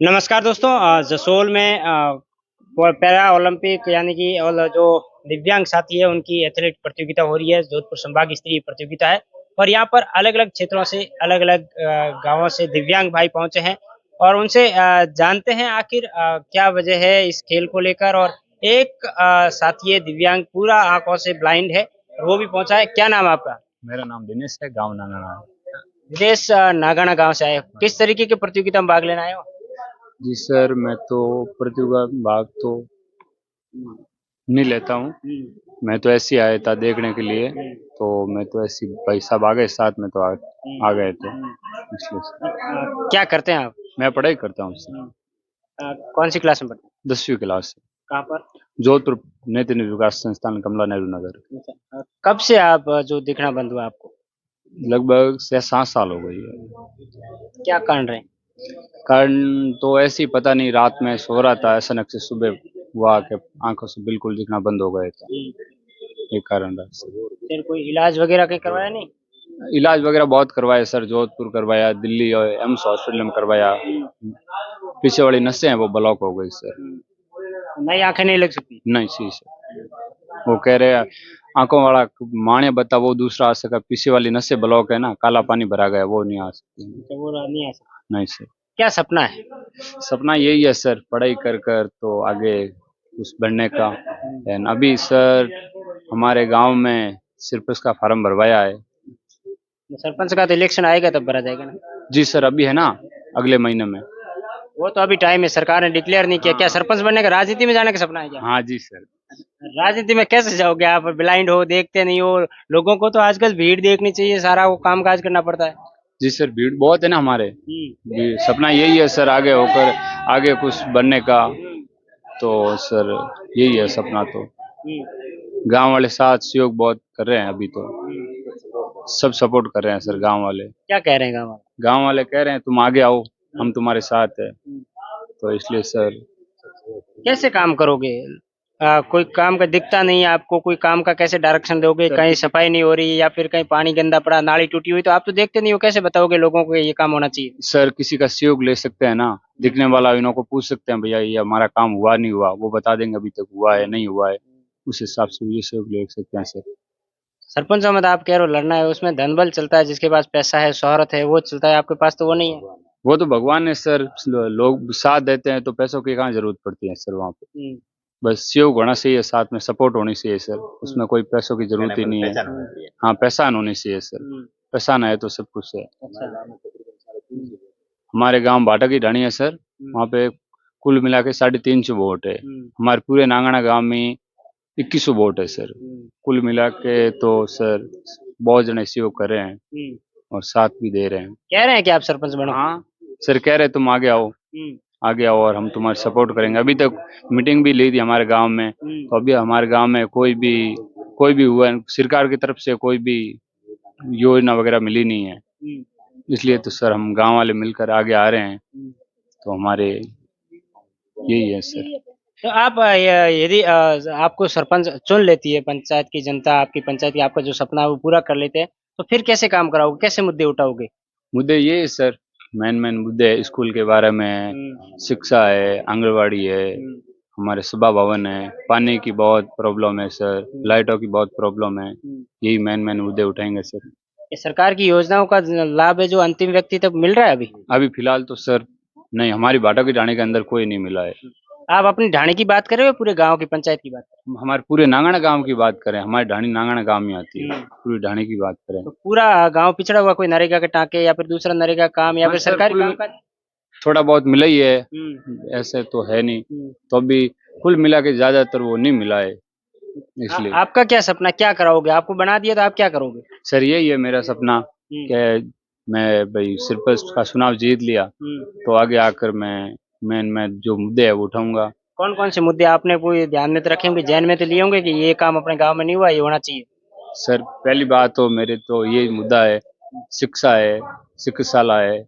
नमस्कार दोस्तों, जसोल में पैरा ओलंपिक यानी कि और जो दिव्यांग साथी है उनकी एथलेटिक प्रतियोगिता हो रही है। जोधपुर संभाग स्तरीय प्रतियोगिता है और यहाँ पर अलग अलग क्षेत्रों से अलग अलग गांवों से दिव्यांग भाई पहुंचे हैं और उनसे जानते हैं आखिर क्या वजह है इस खेल को लेकर। और एक साथी है दिव्यांग, पूरा आंखों से ब्लाइंड है और वो भी पहुंचा है। क्या नाम है आपका? मेरा नाम दिनेश है, गांव नांगना है। विदेश नागाना गांव से आए हो। किस तरीके की प्रतियोगिता में भाग लेना आए हो? जी सर, मैं तो प्रतियोगिता भाग तो नहीं लेता हूँ। मैं तो ऐसे ही आया था देखने के लिए, तो मैं तो ऐसी भाई साहब आ गए साथ में, तो आ गए थे इसलिए सर। क्या करते हैं आप? मैं पढ़ाई करता हूँ सर। कौन सी क्लास में पढ़ते हैं? 10वीं क्लास से। कहाँ पर? जोधपुर नेत्र विकास संस्थान, कमला नेहरू नगर। अच्छा, कब से आप जो दिखना बंद हुआ आपको? लगभग 6-7 साल हो गई है। क्या कारण रहे? कारण तो ऐसे ही पता नहीं, रात में सो रहा था, अचानक से सुबह हुआ कि आंखों से बिल्कुल दिखना बंद हो गया था। ये कारण रहा सर। फिर कोई इलाज वगैरह कहीं करवाया नहीं? इलाज वगैरह बहुत करवाया सर, जोधपुर करवाया, दिल्ली और एम्स हॉस्पिटल में करवाया। पीछे वाली नसें हैं वो ब्लॉक हो गई सर। नई आंखें नहीं लग सकती? नहीं सी सर, वो कह रहे हैं आंखों वाला माने बता वो दूसरा आ सका, पीछे वाली नसें ब्लॉक है ना, काला पानी भरा गया, वो नहीं आ सकती। तो वो नहीं आ सकता। नहीं सर। क्या सपना है? सपना यही है सर, पढ़ाई कर कर तो आगे कुछ बनने का। एंड अभी सर हमारे गांव में सिर्फ इसका फार्म भरवाया है। सरपंच का तो इलेक्शन आएगा तब भरा जाएगा ना? जी सर, अभी है ना, अगले महीने में। वो तो अभी टाइम है, सरकार ने डिक्लेयर नहीं किया। क्या सरपंच बनने का, राजनीति में जाने का सपना है क्या? हाँ जी सर। राजनीति में कैसे जाओगे आप? ब्लाइंड हो, देखते नहीं हो। लोगों को तो आजकल भीड़ देखनी चाहिए, सारा वो काम काज करना पड़ता है। जी सर, भीड़ बहुत है ना हमारे। जी, सपना यही है सर, आगे होकर आगे कुछ बनने का। तो सर यही है सपना। तो गांव वाले साथ सहयोग बहुत कर रहे हैं अभी तो, सब सपोर्ट कर रहे हैं सर गांव वाले। क्या कह रहे हैं गाँव वाले? गांव वाले कह रहे हैं तुम आगे आओ, हम तुम्हारे साथ है। तो इसलिए सर। कैसे काम करोगे? कोई काम का दिखता नहीं है आपको, कोई काम का कैसे डायरेक्शन दोगे? कहीं सफाई नहीं हो रही या फिर कहीं पानी गंदा पड़ा, नाली टूटी हुई, तो आप तो देखते नहीं हो, कैसे बताओगे लोगों को ये काम होना चाहिए? सर किसी का सहयोग ले सकते हैं ना, दिखने वाला इन्हों को पूछ सकते हैं, भैया ये हमारा काम हुआ नहीं हुआ, वो बता देंगे अभी तक हुआ है नहीं हुआ है। उस हिसाब से ये सहयोग ले सकते हैं सर। सरपंच में तो आप कह रहे हो लड़ना है, उसमें धन बल चलता है, जिसके पास पैसा है, शोहरत है, वो चलता है। आपके पास तो वो नहीं है। वो तो भगवान है सर, लोग साथ देते हैं तो पैसों की कहाँ जरूरत पड़ती है सर वहाँ पे। बस सहयोग होना चाहिए, साथ में सपोर्ट होनी चाहिए सर, उसमें कोई पैसों की जरूरत ही नहीं है। हाँ, पहचान होनी चाहिए सर, पहचान है तो सब कुछ है। अच्छा। हमारे गांव भाटा की ढाणी है सर, वहाँ पे कुल मिला के 350 वोट है। हमारे पूरे नांगना गांव में 2100 वोट है सर। कुल मिला के तो सर बहुत जने सहयोग कर रहे हैं और साथ भी दे रहे हैं। कह रहे हैं कि आप सरपंच बनो? हाँ सर, कह रहे तुम आगे आओ, आगे आओ और हम तुम्हारी सपोर्ट करेंगे। अभी तक मीटिंग भी ली थी हमारे गांव में, तो अभी हमारे गांव में कोई भी हुआ सरकार की तरफ से कोई भी योजना वगैरह मिली नहीं है। इसलिए तो सर हम गांव वाले मिलकर आगे आ रहे हैं। तो हमारे यही है सर। तो आप यदि आपको सरपंच चुन लेती है पंचायत की जनता, आपकी पंचायत की, आपका जो सपना है वो पूरा कर लेते हैं, तो फिर कैसे काम कराओगे, कैसे मुद्दे उठाओगे? मुद्दे ये है सर, मेन मुद्दे स्कूल के बारे में, शिक्षा है, आंगनबाड़ी है, हमारे सभा भवन है, पानी की बहुत प्रॉब्लम है सर, लाइटों की बहुत प्रॉब्लम है। यही मेन मुद्दे उठाएंगे सर। ये सरकार की योजनाओं का लाभ है जो अंतिम व्यक्ति तक मिल रहा है अभी? अभी फिलहाल तो सर नहीं, हमारी भाटा की ढाणी के अंदर कोई नहीं मिला है। आप अपनी ढाणी की बात कर रहे हो, पूरे गांव की पंचायत की बात कर हम हमारे पूरे नांगना गांव की बात करें, हमारी ढाणी नांगना गांव में आती है, पूरी ढाणी की बात करें तो पूरा गांव पिछड़ा हुआ, कोई नरेगा के टाके या फिर दूसरा नरेगा काम या हाँ फिर सर, सरकारी काम का? थोड़ा बहुत मिला ही है, ऐसे तो है नहीं। तो अभी कुल मिला के ज्यादातर वो नहीं मिला है इसलिए। आपका क्या सपना, क्या कराओगे? आपको बना दिया तो आप क्या करोगे? सर यही है मेरा सपना कि मैं भाई सरपंच का चुनाव जीत लिया तो आगे आकर मैं जो मुद्दे है वो उठाऊंगा। कौन कौन से मुद्दे आपने कोई ध्यान में तो रखे होंगे, जहन में तो लिए होंगे कि ये काम अपने गांव में नहीं हुआ, ये होना चाहिए? सर पहली बात तो मेरे तो ये मुद्दा है, शिक्षा है, शिक्षाशाला है।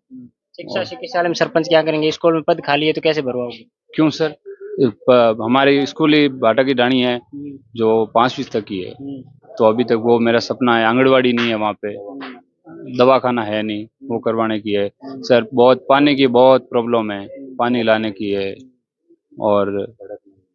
शिक्षा में सरपंच क्या करेंगे? स्कूल में पद खाली है तो कैसे भरवाओगे? क्यों सर, हमारी स्कूल ही भाटा की ढाणी है जो 5वीं तक की है, तो अभी तक वो मेरा सपना है। आंगनबाड़ी नहीं है वहाँ पे, दवाखाना है नहीं, वो करवाने की है सर। बहुत पानी की बहुत प्रॉब्लम है, पानी लाने की है, और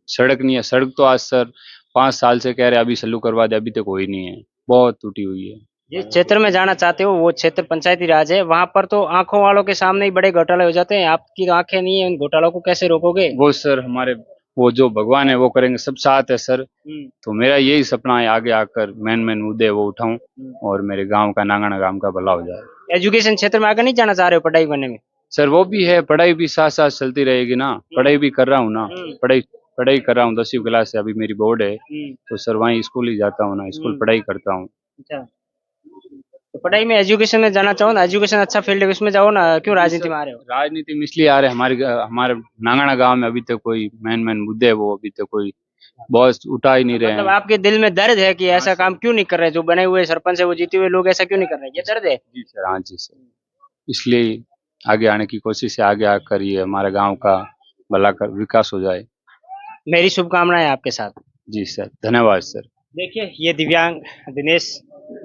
सड़क नहीं है। सड़क तो आज सर 5 साल से कह रहे अभी सल्लू करवा दे, अभी तक कोई नहीं है, बहुत टूटी हुई है। जिस क्षेत्र में जाना चाहते हो वो क्षेत्र पंचायती राज है, वहां पर तो आंखों वालों के सामने ही बड़े घोटाले हो जाते हैं। आपकी तो आंखें नहीं है, उन घोटालों को कैसे रोकोगे? वो सर हमारे, वो जो भगवान है वो करेंगे, सब साथ है सर। तो मेरा यही सपना है आगे आकर मेन मेन मुद्दे वो उठाऊं और मेरे गांव का, नांगना गांव का भला हो जाए। एजुकेशन क्षेत्र में आगे नहीं जाना चाह रहे हो पढ़ाई करने में? सर वो भी है, पढ़ाई भी साथ साथ चलती रहेगी ना, पढ़ाई भी कर रहा हूँ ना, पढ़ाई पढ़ाई कर रहा हूँ। 10वीं क्लास से अभी मेरी बोर्ड है, तो सर वहीं स्कूल ही जाता हूँ ना, स्कूल पढ़ाई करता हूँ। अच्छा, तो पढ़ाई में एजुकेशन में जाना चाहो ना, एजुकेशन अच्छा फील्ड है उसमें जाओ ना, क्यों राजनीति में आ रहे हो? राजनीति में इसलिए आ रहे हैं, हमारे नांगना गांव में अभी तक कोई मेन मेन मुद्दे है, वो अभी तक कोई बॉस उठा ही नहीं रहे मतलब हैं। आपके दिल में दर्द है कि ऐसा काम क्यों नहीं कर रहे, जो बने हुए सरपंच है वो जीते हुए लोग ऐसा क्यों नहीं कर रहे, ये दर्द है? जी सर, हाँ जी सर, इसलिए आगे आने की कोशिश है, आगे आकर ये हमारे गांव का भला कर विकास हो जाए। मेरी शुभकामनाएं आपके साथ। जी सर, धन्यवाद सर। देखिए, ये दिव्यांग दिनेश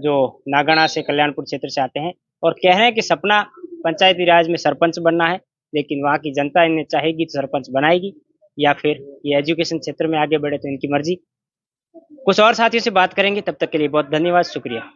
जो नागणा से कल्याणपुर क्षेत्र से आते हैं और कह रहे हैं कि सपना पंचायती राज में सरपंच बनना है, लेकिन वहाँ की जनता इन्हें चाहेगी तो सरपंच बनाएगी, या फिर ये एजुकेशन क्षेत्र में आगे बढ़े तो इनकी मर्जी। कुछ और साथियों से बात करेंगे, तब तक के लिए बहुत धन्यवाद, शुक्रिया।